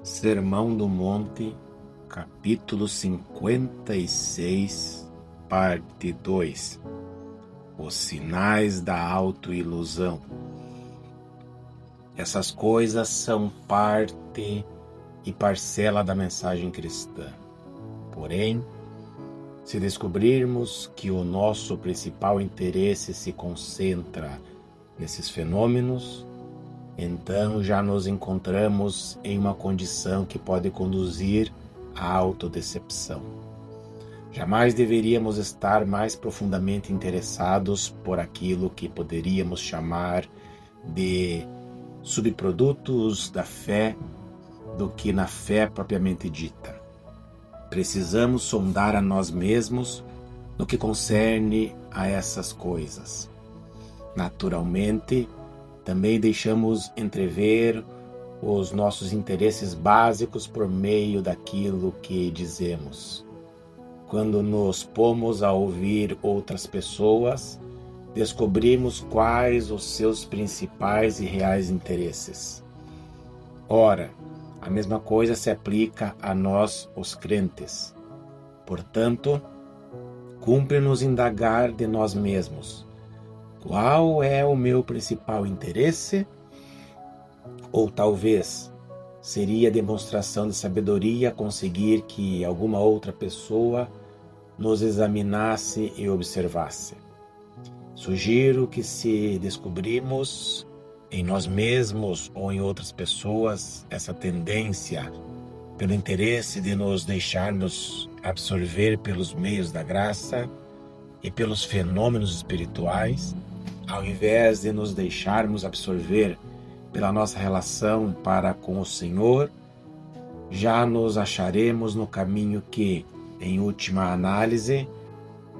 Sermão do Monte, capítulo 56, parte 2. Os sinais da autoilusão. Essas coisas são parte e parcela da mensagem cristã. Porém, se descobrirmos que o nosso principal interesse se concentra nesses fenômenos, então já nos encontramos em uma condição que pode conduzir à autodecepção. Jamais deveríamos estar mais profundamente interessados por aquilo que poderíamos chamar de subprodutos da fé do que na fé propriamente dita. Precisamos sondar a nós mesmos no que concerne a essas coisas. Naturalmente, também deixamos entrever os nossos interesses básicos por meio daquilo que dizemos. Quando nos pomos a ouvir outras pessoas, descobrimos quais os seus principais e reais interesses. Ora, a mesma coisa se aplica a nós, os crentes. Portanto, cumpre-nos indagar de nós mesmos: qual é o meu principal interesse? Ou talvez seria demonstração de sabedoria conseguir que alguma outra pessoa nos examinasse e observasse. Sugiro que, se descobrimos em nós mesmos ou em outras pessoas essa tendência pelo interesse de nos deixarmos absorver pelos meios da graça e pelos fenômenos espirituais, ao invés de nos deixarmos absorver pela nossa relação para com o Senhor, já nos acharemos no caminho que, em última análise,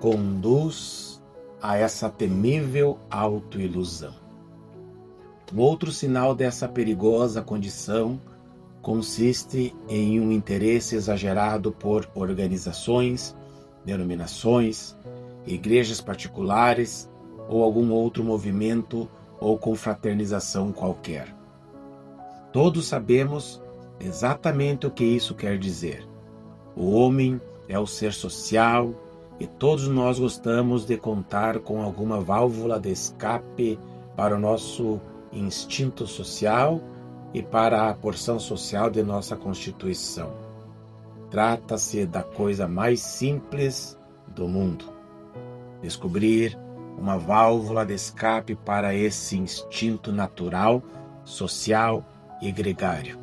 conduz a essa temível autoilusão. Um outro sinal dessa perigosa condição consiste em um interesse exagerado por organizações, denominações, igrejas particulares ou algum outro movimento ou confraternização qualquer. Todos sabemos exatamente o que isso quer dizer. O homem é o ser social e todos nós gostamos de contar com alguma válvula de escape para o nosso instinto social e para a porção social de nossa constituição. Trata-se da coisa mais simples do mundo: descobrir uma válvula de escape para esse instinto natural, social e gregário,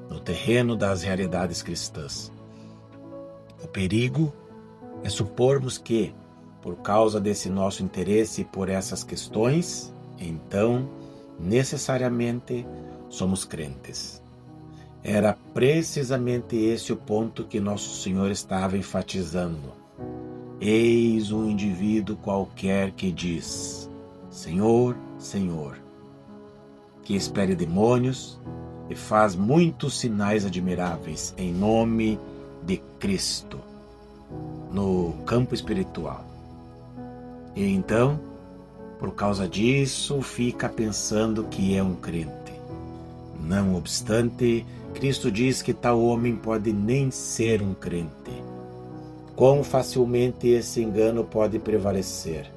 no terreno das realidades cristãs. O perigo é supormos que, por causa desse nosso interesse por essas questões, então, necessariamente, somos crentes. Era precisamente esse o ponto que Nosso Senhor estava enfatizando. Eis um indivíduo qualquer que diz: Senhor, Senhor, que espere demônios e faz muitos sinais admiráveis em nome de Cristo no campo espiritual. E então, por causa disso, fica pensando que é um crente. Não obstante, Cristo diz que tal homem pode nem ser um crente. Quão facilmente esse engano pode prevalecer.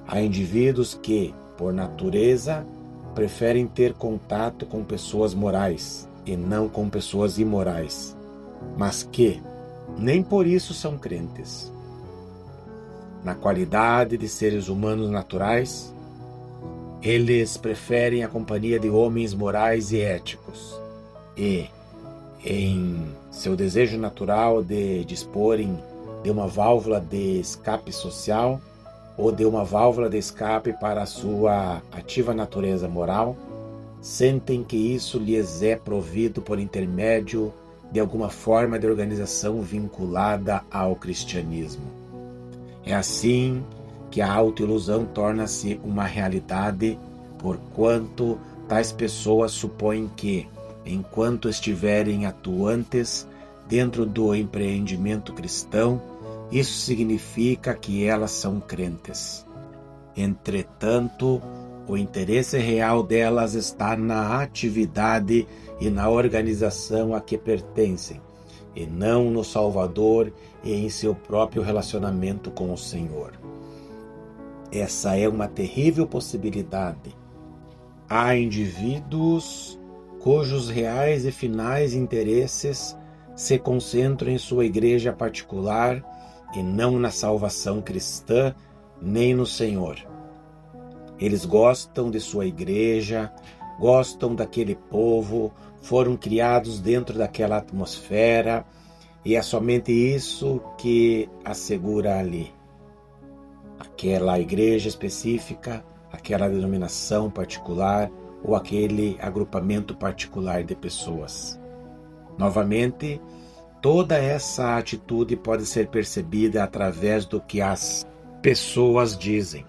Há indivíduos que, por natureza, preferem ter contato com pessoas morais e não com pessoas imorais, mas que nem por isso são crentes. Na qualidade de seres humanos naturais, eles preferem a companhia de homens morais e éticos, e, em seu desejo natural de disporem de uma válvula de escape social ou de uma válvula de escape para a sua ativa natureza moral, sentem que isso lhes é provido por intermédio de alguma forma de organização vinculada ao cristianismo. É assim que a autoilusão torna-se uma realidade, porquanto tais pessoas supõem que, enquanto estiverem atuantes dentro do empreendimento cristão, isso significa que elas são crentes. Entretanto, O interesse real delas está na atividade e na organização a que pertencem, e não no Salvador e em seu próprio relacionamento com o Senhor. Essa é uma terrível possibilidade. Há indivíduos cujos reais e finais interesses se concentram em sua igreja particular e não na salvação cristã nem no Senhor. Eles gostam de sua igreja, gostam daquele povo, foram criados dentro daquela atmosfera e é somente isso que assegura ali. Aquela igreja específica, aquela denominação particular ou aquele agrupamento particular de pessoas. Novamente, toda essa atitude pode ser percebida através do que as pessoas dizem.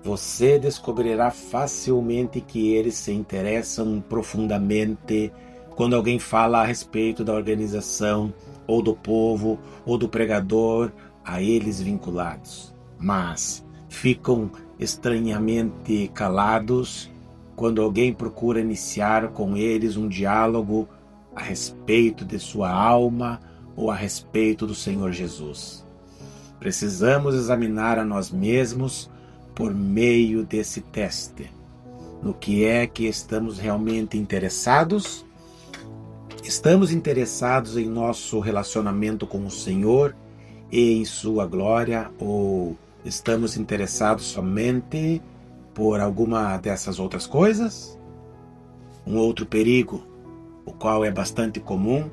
Você descobrirá facilmente que eles se interessam profundamente quando alguém fala a respeito da organização, ou do povo, ou do pregador a eles vinculados. Mas ficam estranhamente calados quando alguém procura iniciar com eles um diálogo a respeito de sua alma ou a respeito do Senhor Jesus. Precisamos examinar a nós mesmos por meio desse teste. No que é que estamos realmente interessados? Estamos interessados em nosso relacionamento com o Senhor e em sua glória, ou estamos interessados somente por alguma dessas outras coisas? Um outro perigo, o qual é bastante comum,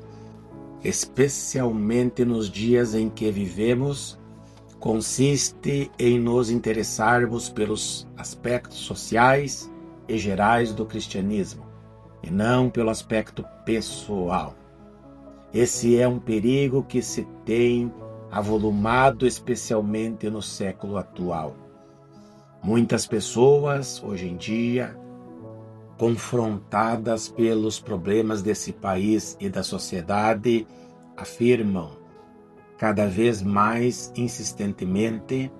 especialmente nos dias em que vivemos, consiste em nos interessarmos pelos aspectos sociais e gerais do cristianismo, e não pelo aspecto pessoal. Esse é um perigo que se tem avolumado especialmente no século atual. Muitas pessoas, hoje em dia, confrontadas pelos problemas desse país e da sociedade, afirmam cada vez mais insistentemente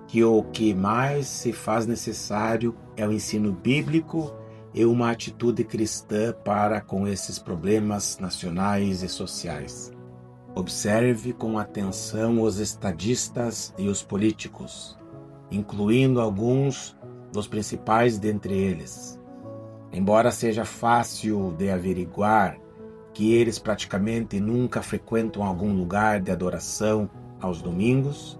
que o que mais se faz necessário é o ensino bíblico e uma atitude cristã para com esses problemas nacionais e sociais. Observe com atenção os estadistas e os políticos, incluindo alguns dos principais dentre eles. Embora seja fácil de averiguar que eles praticamente nunca frequentam algum lugar de adoração aos domingos,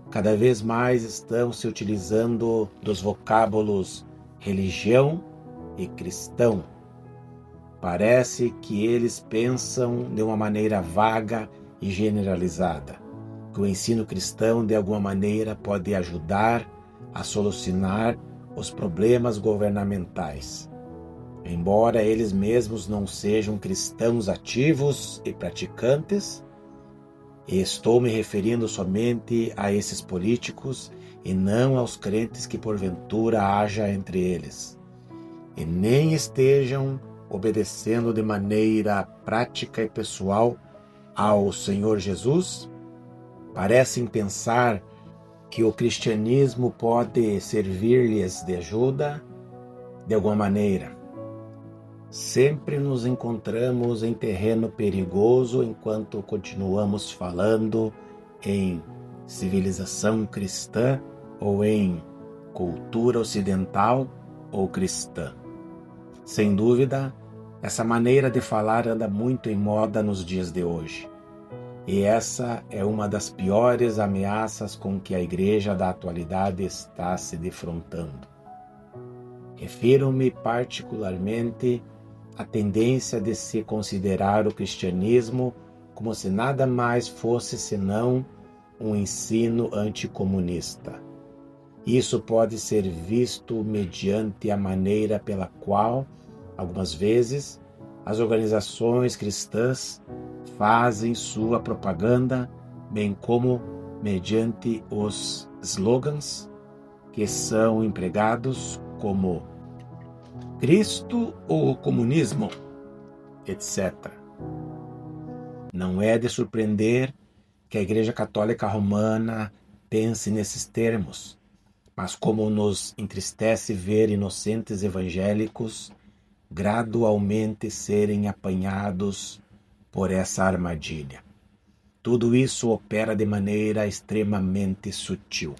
cada vez mais estão se utilizando dos vocábulos religião e cristão. Parece que eles pensam de uma maneira vaga e generalizada, que o ensino cristão de alguma maneira pode ajudar a solucionar os problemas governamentais. Embora eles mesmos não sejam cristãos ativos e praticantes, estou me referindo somente a esses políticos e não aos crentes que porventura haja entre eles, e nem estejam obedecendo de maneira prática e pessoal ao Senhor Jesus, parecem pensar que o cristianismo pode servir-lhes de ajuda de alguma maneira. Sempre nos encontramos em terreno perigoso enquanto continuamos falando em civilização cristã ou em cultura ocidental ou cristã. Sem dúvida, essa maneira de falar anda muito em moda nos dias de hoje. E essa é uma das piores ameaças com que a igreja da atualidade está se defrontando. Refiro-me particularmente à tendência de se considerar o cristianismo como se nada mais fosse senão um ensino anticomunista. Isso pode ser visto mediante a maneira pela qual, algumas vezes, as organizações cristãs fazem sua propaganda, bem como mediante os slogans que são empregados como Cristo ou comunismo, etc. Não é de surpreender que a Igreja Católica Romana pense nesses termos, Mas como nos entristece ver inocentes evangélicos gradualmente serem apanhados por essa armadilha. Tudo isso opera de maneira extremamente sutil.